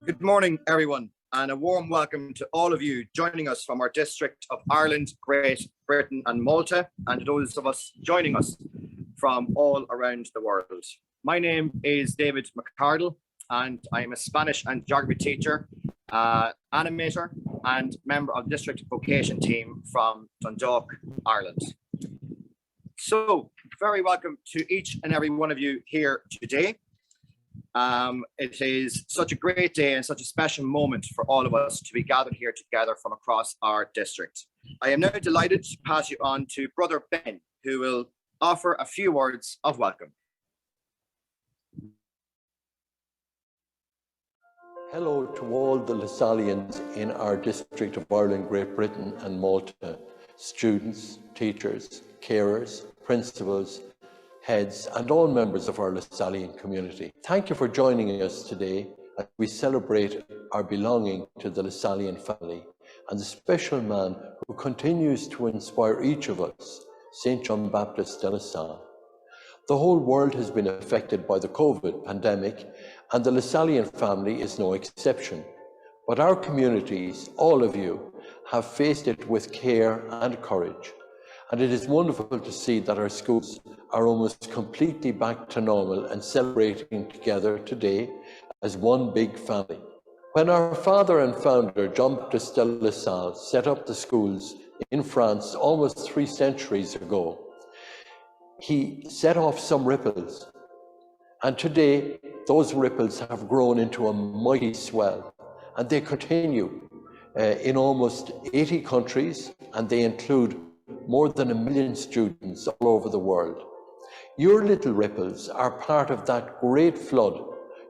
Good morning, everyone, and a warm welcome to all of you joining us from our district of Ireland, Great Britain and Malta, and to those of us joining us from all around the world. My name is David McCardle, and I am a Spanish and geography teacher, animator, and member of district vocation team from Dundalk, Ireland. So, very welcome to each and every one of you here today. It is such a great day and such a special moment for all of us to be gathered here together from across our district. I am now delighted to pass you on to Brother Ben, who will offer a few words of welcome. Hello to all the Lasallians in our district of Ireland, Great Britain and Malta, students, teachers, carers, principals, heads and all members of our Lasallian community. Thank you for joining us today as we celebrate our belonging to the Lasallian family and the special man who continues to inspire each of us, St. John Baptist de La Salle. The whole world has been affected by the COVID pandemic and the Lasallian family is no exception. But our communities, all of you, have faced it with care and courage. And it is wonderful to see that our schools are almost completely back to normal and celebrating together today as one big family. When our father and founder, John Baptist de La Salle, set up the schools in France almost 3 centuries ago, he set off some ripples. And today, those ripples have grown into a mighty swell, and they continue in almost 80 countries, and they include more than 1 million students all over the world. Your little ripples are part of that great flood.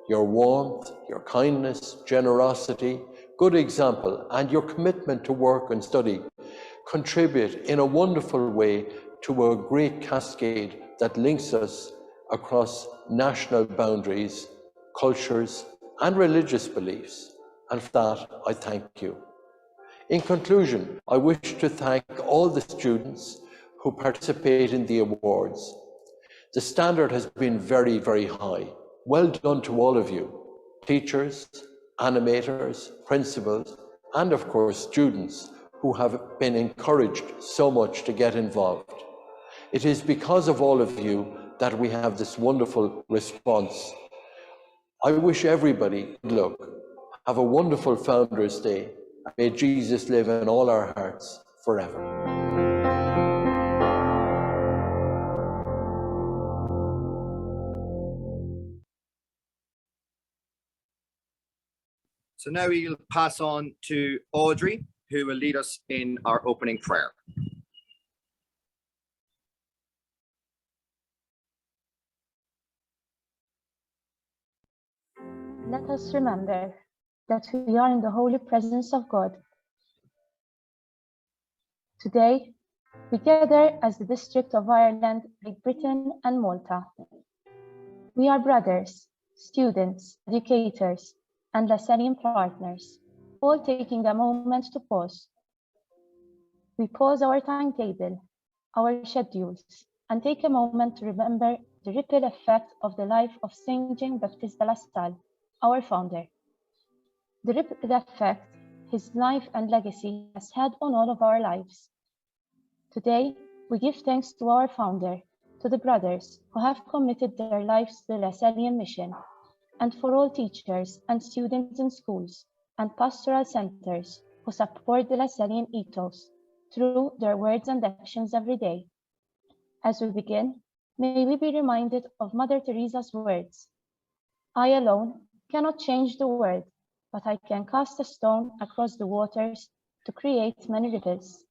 Your warmth, your kindness, generosity, good example, and your commitment to work and study contribute in a wonderful way to a great cascade that links us across national boundaries, cultures, and religious beliefs. And for that, I thank you. In conclusion, I wish to thank all the students who participate in the awards. The standard has been very, very high. Well done to all of you, teachers, animators, principals, and of course students who have been encouraged so much to get involved. It is because of all of you that we have this wonderful response. I wish everybody good luck. Have a wonderful Founders' Day. May Jesus live in all our hearts forever. So now we'll pass on to Audrey, who will lead us in our opening prayer. Let us remember that we are in the holy presence of God. Today, we gather as the District of Ireland, Great Britain and Malta. We are brothers, students, educators, and Lasallian partners, all taking a moment to pause. We pause our timetable, our schedules, and take a moment to remember the ripple effect of the life of St. John Baptist de La Salle, our founder. The ripple effect his life and legacy has had on all of our lives. Today, we give thanks to our founder, to the brothers who have committed their lives to the Lasallian mission, and for all teachers and students in schools and pastoral centers who support the Lasallian ethos through their words and actions every day. As we begin, may we be reminded of Mother Teresa's words, "I alone cannot change the world, but I can cast a stone across the waters to create many ripples."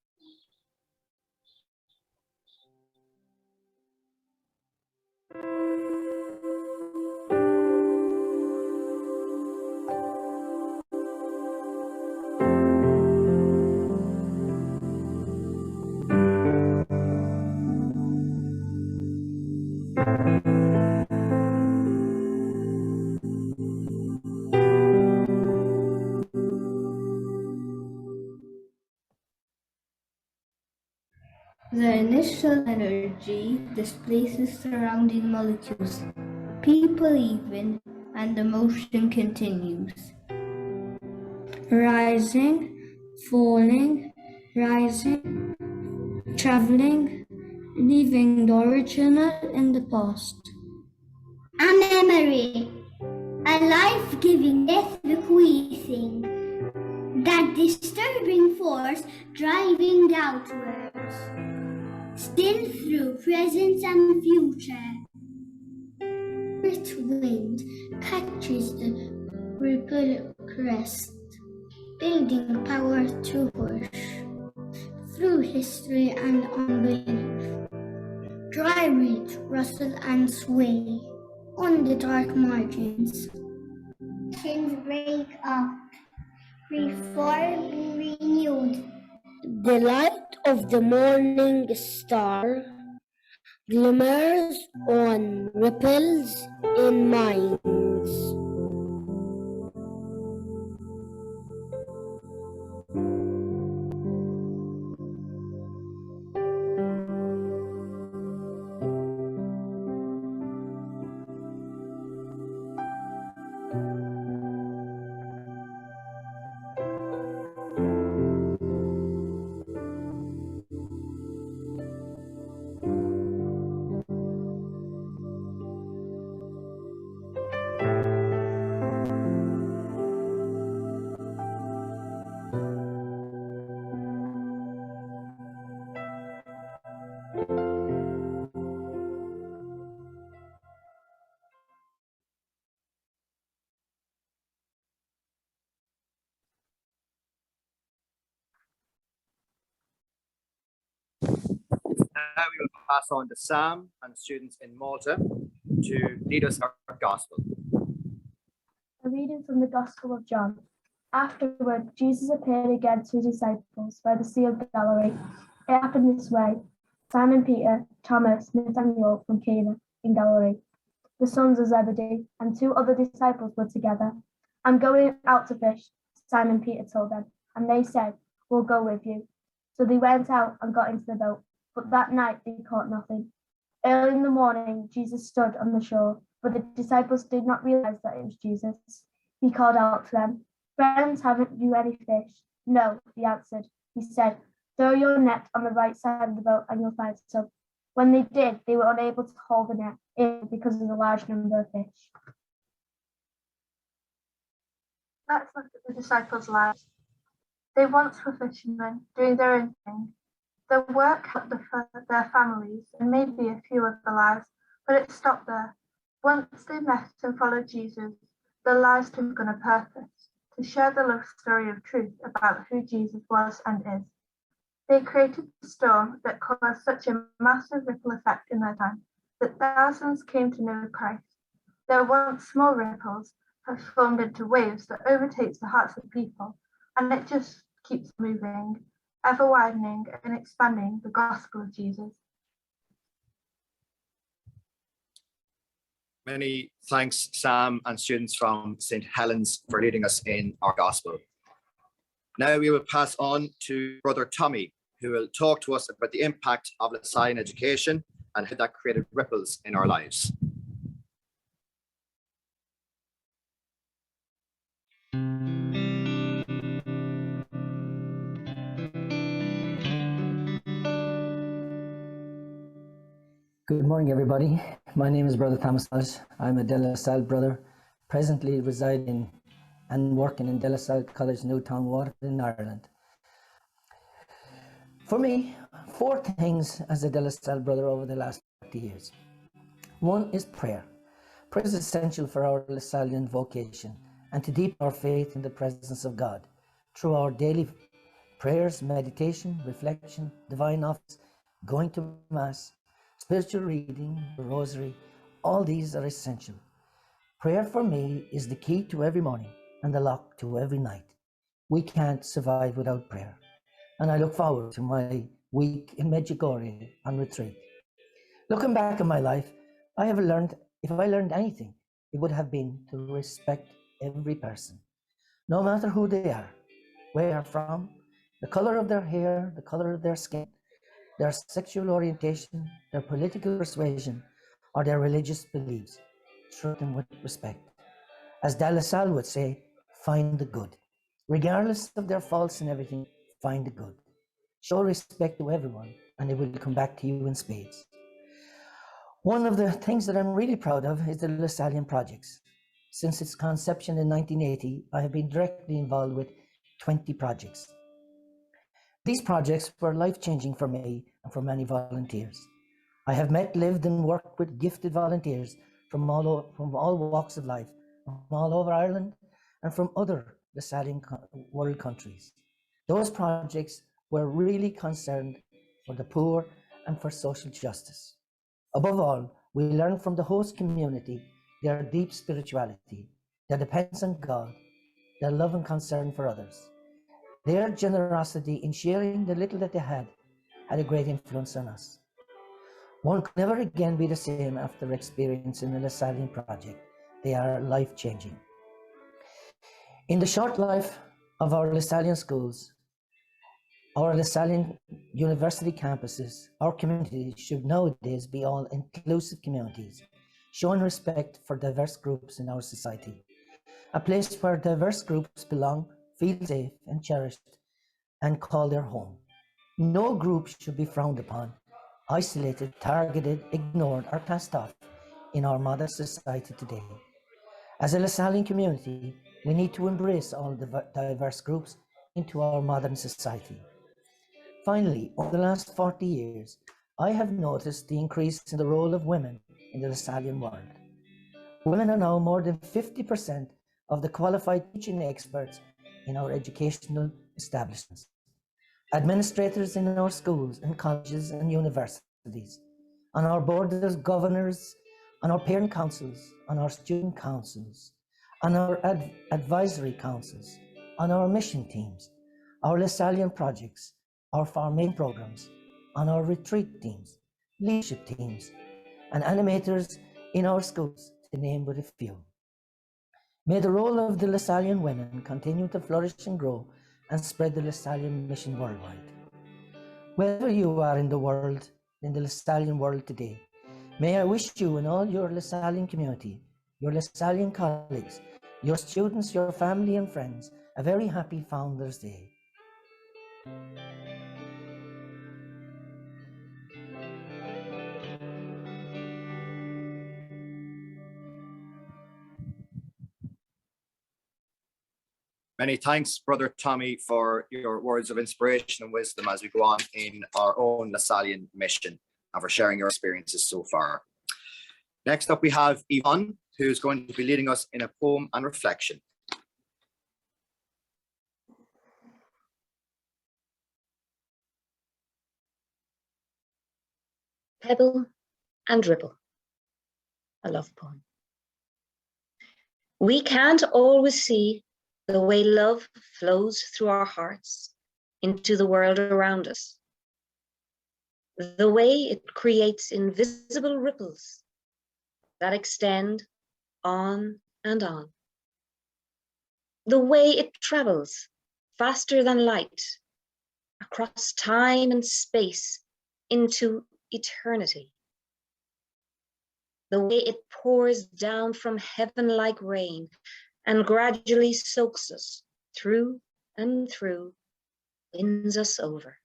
The initial energy displaces surrounding molecules, people even, and the motion continues. rising, falling, rising, traveling, leaving the original in the past. A memory, a life-giving death bequeathing, that disturbing force driving outwards, still through presence and future. Earth wind catches the ripple crest, building power to push through history and unbelief. Dry reeds rustle and sway on the dark margins. Nations break up, reform renewed. The light of the morning star glimmers on ripples in minds. Now we will pass on to Sam and students in Malta to lead us our gospel. A reading from the Gospel of John. Afterward, Jesus appeared again to his disciples by the Sea of Galilee. It happened this way. Simon Peter, Thomas, Nathanael from Cana in Galilee, the sons of Zebedee, and 2 other disciples were together. I'm going out to fish, Simon Peter told them, and they said, we'll go with you. So they went out and got into the boat, but that night they caught nothing. Early in the morning, Jesus stood on the shore, but the disciples did not realize that it was Jesus. He called out to them, friends, haven't you any fish? No, they answered. He said, throw your net on the right side of the boat and you'll find some. When they did, they were unable to haul the net in because of the large number of fish. Let's look at the disciples' lives. They once were fishermen, doing their own thing. Their work helped their families and maybe a few of their lives, but it stopped there. Once they met and followed Jesus, their lives took on a purpose, to share the love story of truth about who Jesus was and is. They created a storm that caused such a massive ripple effect in their time that thousands came to know Christ. Their once small ripples have formed into waves that overtakes the hearts of people, and it just keeps moving, ever widening and expanding the gospel of Jesus. Many thanks, Sam and students from St. Helens, for leading us in our gospel. Now we will pass on to Brother Tommy, who will talk to us about the impact of Lasallian education and how that created ripples in our lives. Good morning, everybody. My name is Brother Thomas Ellis. I'm a De La Salle brother, presently residing and working in De La Salle College, Newtown, Waterford in Ireland. For me, 4 things as a De La Salle brother over the last 30 years. 1 is prayer. Prayer is essential for our Lasallian vocation and to deepen our faith in the presence of God through our daily prayers, meditation, reflection, divine office, going to Mass, spiritual reading, the rosary. All these are essential. Prayer for me is the key to every morning and the lock to every night. We can't survive without prayer. And I look forward to my week in Medjugorje on retreat. Looking back on my life, I have learned, if I learned anything, it would have been to respect every person, no matter who they are, where they are from, the color of their hair, the color of their skin, their sexual orientation, their political persuasion, or their religious beliefs. Treat them with respect. As De La Salle would say, find the good. Regardless of their faults and everything, find the good. Show respect to everyone, and it will come back to you in spades. One of the things that I'm really proud of is the Lasallian projects. Since its conception in 1980, I have been directly involved with 20 projects. These projects were life-changing for me and for many volunteers. I have met, lived, and worked with gifted volunteers from all walks of life, from all over Ireland and from other Lasallian world countries. Those projects were really concerned for the poor and for social justice. Above all, we learn from the host community their deep spirituality, their dependence on God, their love and concern for others. Their generosity in sharing the little that they had a great influence on us. One could never again be the same after experiencing the Lasallian project. They are life-changing. In the short life of our Lasallian schools, our Lasallian university campuses, our communities should nowadays be all inclusive communities, showing respect for diverse groups in our society. A place where diverse groups belong, feel safe and cherished, and call their home. No group should be frowned upon, isolated, targeted, ignored, or passed off in our modern society today. As a Lasallian community, we need to embrace all the diverse groups into our modern society. Finally, over the last 40 years, I have noticed the increase in the role of women in the Lasallian world. Women are now more than 50% of the qualified teaching experts in our educational establishments. Administrators in our schools and colleges and universities, on our boards of governors, on our parent councils, on our student councils, on our advisory councils, on our mission teams, our Lasallian projects, our farming programs, on our retreat teams, leadership teams, and animators in our schools, to name but a few. May the role of the Lasallian women continue to flourish and grow and spread the Lasallian mission worldwide. Wherever you are in the world, in the Lasallian world today, may I wish you and all your Lasallian community, your Lasallian colleagues, your students, your family and friends, a very happy Founders' Day. Many thanks, Brother Tommy, for your words of inspiration and wisdom as we go on in our own Lasallian mission and for sharing your experiences so far. Next up, we have Yvonne, who's going to be leading us in a poem and reflection. Pebble and Ripple, a love poem. We can't always see the way love flows through our hearts into the world around us, the way it creates invisible ripples that extend on and on, the way it travels faster than light across time and space into eternity, the way it pours down from heaven like rain and gradually soaks us through and through, wins us over,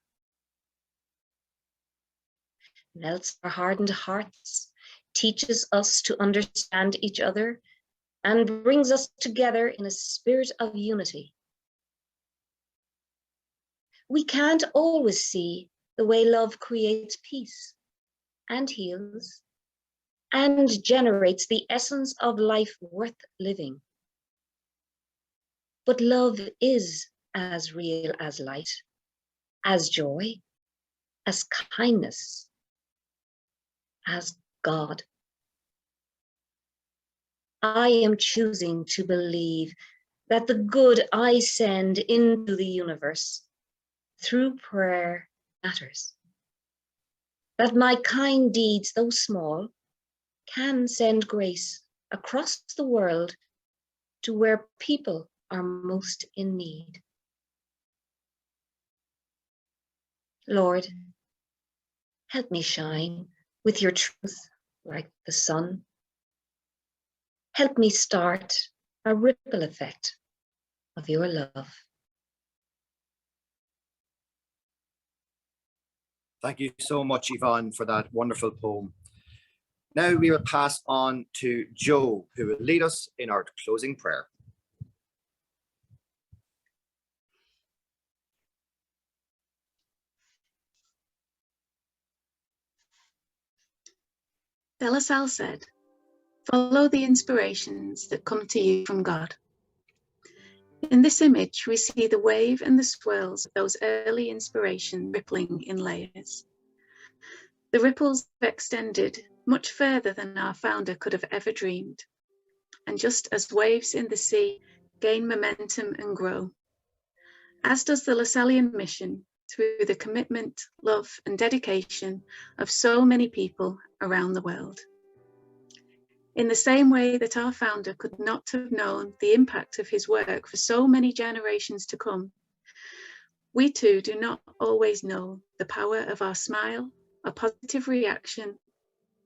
melts our hardened hearts, teaches us to understand each other, and brings us together in a spirit of unity. We can't always see the way love creates peace and heals and generates the essence of life worth living. But love is as real as light, as joy, as kindness, as God. I am choosing to believe that the good I send into the universe through prayer matters, that my kind deeds, though small, can send grace across the world to where people are most in need. Lord, help me shine with your truth like the sun. Help me start a ripple effect of your love. Thank you so much, Yvonne, for that wonderful poem. Now we will pass on to Joe, who will lead us in our closing prayer. De La Salle said, "Follow the inspirations that come to you from God." In this image, we see the wave and the swirls of those early inspirations rippling in layers. The ripples have extended much further than our founder could have ever dreamed. And just as waves in the sea gain momentum and grow, as does the Lasallian mission through the commitment, love, and dedication of so many people around the world. In the same way that our founder could not have known the impact of his work for so many generations to come, we too do not always know the power of our smile, a positive reaction,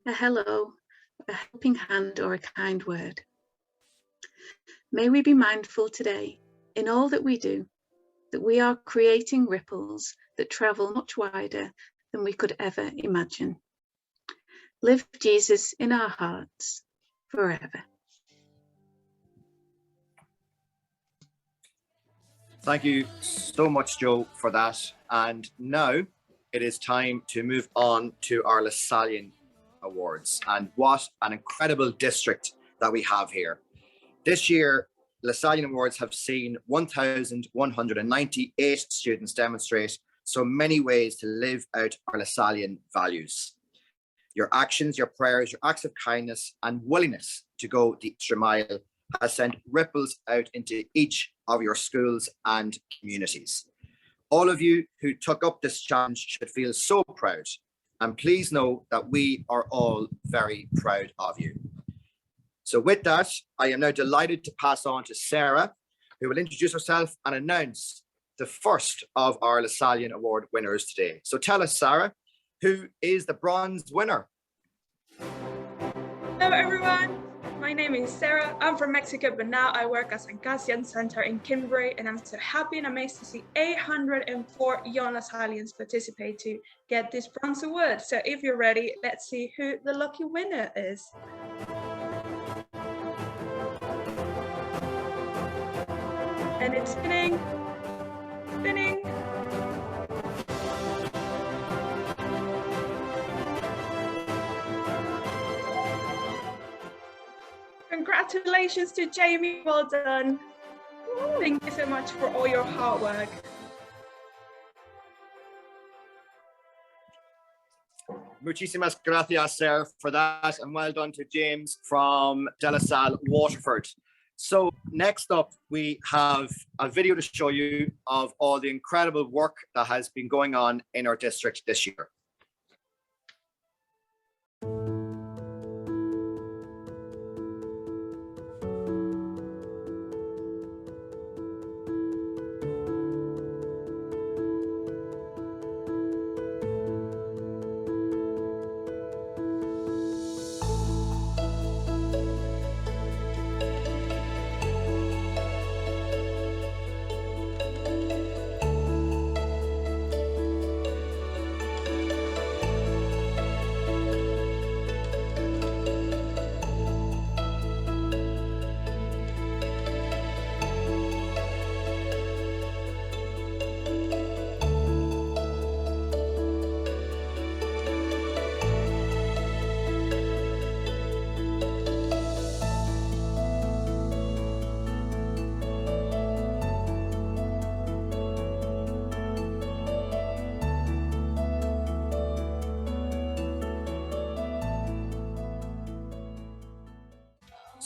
a hello, a helping hand, or a kind word. May we be mindful today, in all that we do, that we are creating ripples that travel much wider than we could ever imagine. Live Jesus in our hearts forever. Thank you so much, Joe, for that. And now it is time to move on to our Lasallian Awards. And what an incredible district that we have here. This year, Lasallian Awards have seen 1,198 students demonstrate so many ways to live out our Lasallian values. Your actions, your prayers, your acts of kindness and willingness to go the extra mile has sent ripples out into each of your schools and communities. All of you who took up this challenge should feel so proud, and please know that we are all very proud of you. So with that, I am now delighted to pass on to Sarah, who will introduce herself and announce the first of our Lasallian Award winners today. So tell us, Sarah, who is the bronze winner? Hello everyone, my name is Sarah. I'm from Mexico, but now I work as an Cassian Center in Kimberley, and I'm so happy and amazed to see 804 young Lasallians participate to get this bronze award. So if you're ready, let's see who the lucky winner is. And it's spinning, spinning. Congratulations to Jamie, well done. Thank you so much for all your hard work. Muchísimas gracias, Sarah, for that, and well done to James from De La Salle, Waterford. So next up, we have a video to show you of all the incredible work that has been going on in our district this year.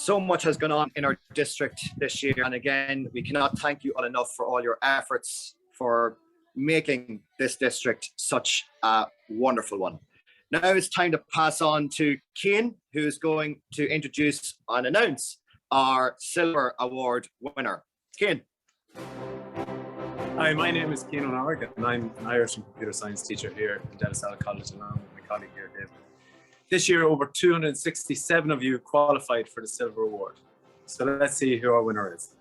So much has gone on in our district this year, and again, we cannot thank you all enough for all your efforts for making this district such a wonderful one. Now it's time to pass on to Cian, who is going to introduce and announce our Silver Award winner. Cian. Hi, my name is Cian O'Noward, and I'm an Irish and computer science teacher here at De La Salle College, along with my colleague here, David. This year, over 267 of you qualified for the Silver Award. So let's see who our winner is.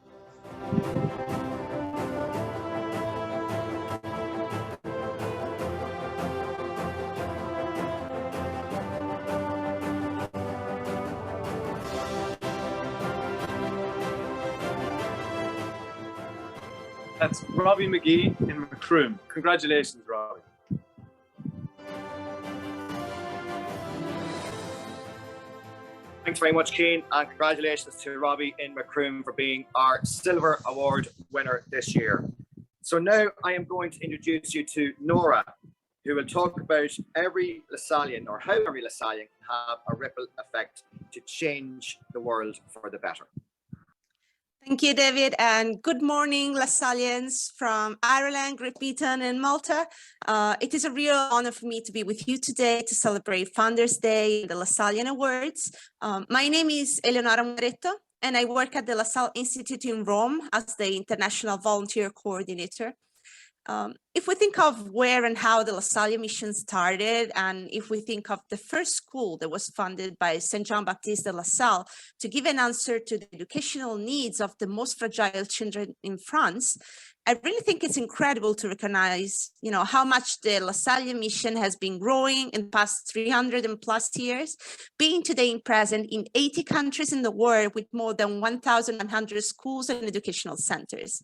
That's Robbie McGee in Macroom. Congratulations, Robbie. Thanks very much, Cian, and congratulations to Robbie in Macroom for being our Silver Award winner this year. So now I am going to introduce you to Nora, who will talk about every Lasallian, or how every Lasallian can have a ripple effect to change the world for the better. Thank you, David, and good morning, Lasallians from Ireland, Great Britain and Malta. It is a real honor for me to be with you today to celebrate Founders Day and the Lasallian Awards. My name is Eleonora Moretto, and I work at the La Salle Institute in Rome as the International Volunteer Coordinator. If we think of where and how the Lasallian mission started, and if we think of the first school that was funded by St. John Baptiste de La Salle to give an answer to the educational needs of the most fragile children in France, I really think it's incredible to recognize, how much the Lasallian mission has been growing in the past 300 and plus years, being today present in 80 countries in the world with more than 1,100 schools and educational centers.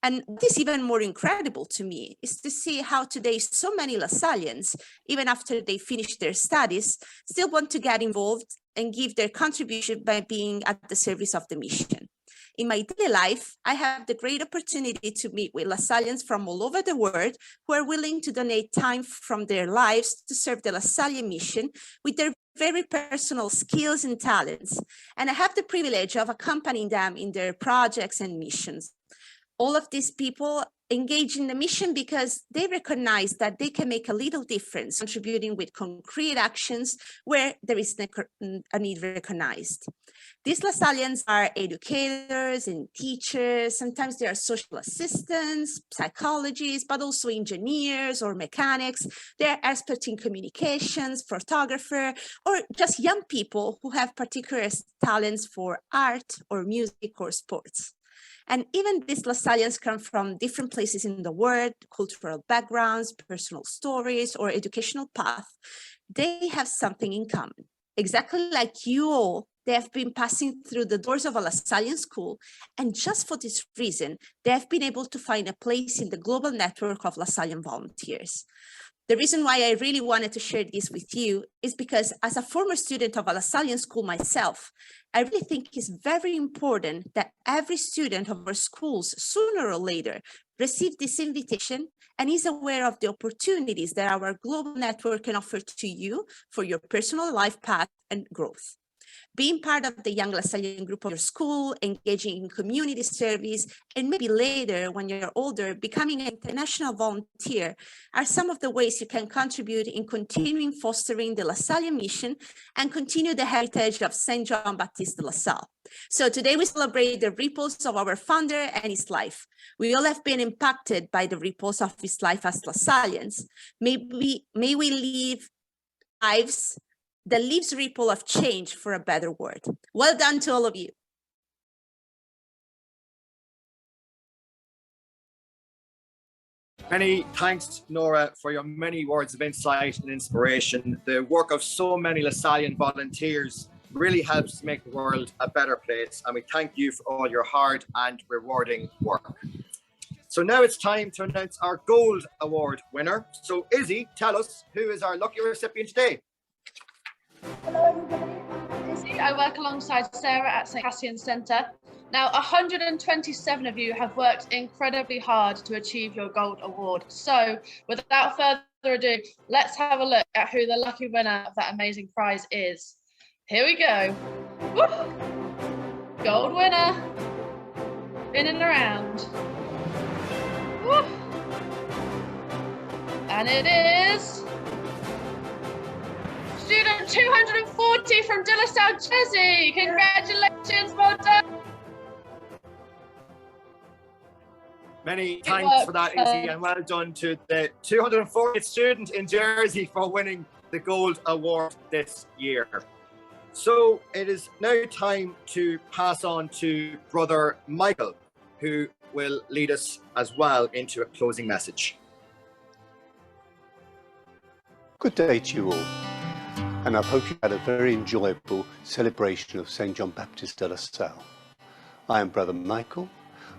And what is even more incredible to me is to see how today so many Lasallians, even after they finish their studies, still want to get involved and give their contribution by being at the service of the mission. In my daily life, I have the great opportunity to meet with Lasallians from all over the world who are willing to donate time from their lives to serve the Lasallian mission with their very personal skills and talents. And I have the privilege of accompanying them in their projects and missions. All of these people engage in the mission because they recognize that they can make a little difference, contributing with concrete actions where there is a need recognized. These Lasallians are educators and teachers. Sometimes they are social assistants, psychologists, but also engineers or mechanics. They're experts in communications, photographer, or just young people who have particular talents for art or music or sports. And even these Lasallians come from different places in the world, cultural backgrounds, personal stories, or educational paths. They have something in common. Exactly like you all, they have been passing through the doors of a Lasallian school, and just for this reason, they have been able to find a place in the global network of Lasallian volunteers. The reason why I really wanted to share this with you is because as a former student of a Lasallian school myself, I really think it's very important that every student of our schools sooner or later receive this invitation and is aware of the opportunities that our global network can offer to you for your personal life path and growth. Being part of the Young Lasallian group of your school, engaging in community service, and maybe later when you're older, becoming an international volunteer are some of the ways you can contribute in continuing fostering the Lasallian mission and continue the heritage of St. John Baptiste de La Salle. So today we celebrate the ripples of our founder and his life. We all have been impacted by the ripples of his life as Lasallians. May we live lives that leaves ripple of change for a better world. Well done to all of you. Many thanks, Nora, for your many words of insight and inspiration. The work of so many Lasallian volunteers really helps to make the world a better place, and we thank you for all your hard and rewarding work. So now it's time to announce our Gold Award winner. So Izzy, tell us, who is our lucky recipient today? Hello everybody, I'm Izzy. I work alongside Sarah at St. Cassian Centre. Now 127 of you have worked incredibly hard to achieve your Gold Award. So without further ado, let's have a look at who the lucky winner of that amazing prize is. Here we go. Woo! Gold winner. In and around. Woo! And it is student 240 from De La Salle, Jersey. Congratulations, well done. Many thanks for that, Izzy, and well done to the 240th student in Jersey for winning the Gold Award this year. So it is now time to pass on to Brother Michael, who will lead us as well into a closing message. Good day to you all, and I hope you had a very enjoyable celebration of St. John Baptiste de La Salle. I am Brother Michael,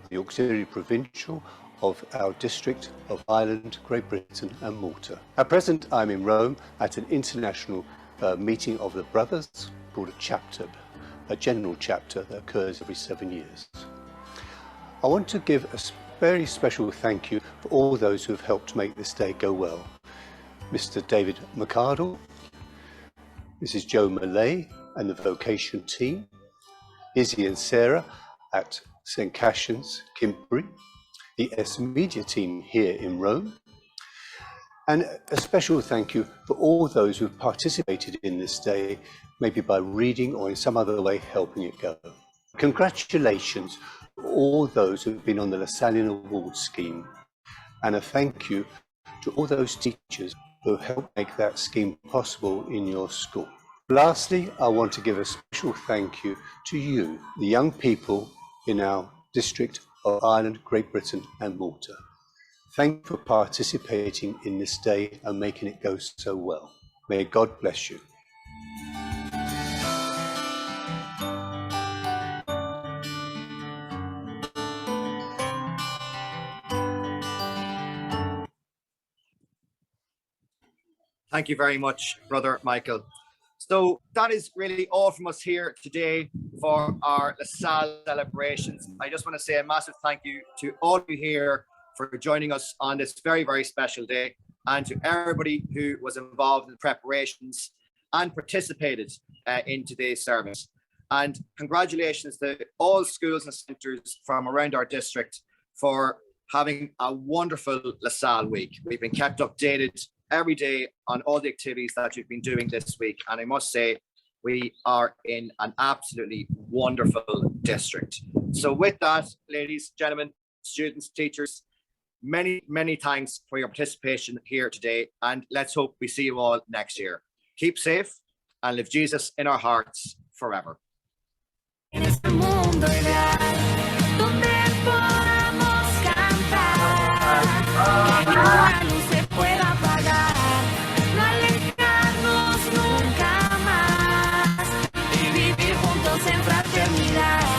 the Auxiliary Provincial of our District of Ireland, Great Britain and Malta. At present, I'm in Rome at an international meeting of the Brothers called a chapter, a general chapter that occurs every 7 years. I want to give a very special thank you for all those who have helped make this day go well. Mr. David McArdle, Mrs. Jo Millay and the vocation team, Izzy and Sarah at St. Cassian's, Kimberley, the S Media team here in Rome, and a special thank you for all those who have participated in this day, maybe by reading or in some other way helping it go. Congratulations to all those who have been on the Lasallian Awards scheme, and a thank you to all those teachers who have helped make that scheme possible in your school. Lastly, I want to give a special thank you to you, the young people in our District of Ireland, Great Britain and Malta. Thank you for participating in this day and making it go so well. May God bless you. Thank you very much, Brother Michael. So that is really all from us here today for our LaSalle celebrations. I just want to say a massive thank you to all of you here for joining us on this very, very special day, and to everybody who was involved in the preparations and participated in today's service. And congratulations to all schools and centres from around our district for having a wonderful LaSalle week. We've been kept updated every day on all the activities that you've been doing this week. And I must say, we are in an absolutely wonderful district. So with that, ladies, gentlemen, students, teachers, many, many thanks for your participation here today. And let's hope we see you all next year. Keep safe and live Jesus in our hearts forever. En fraternidad,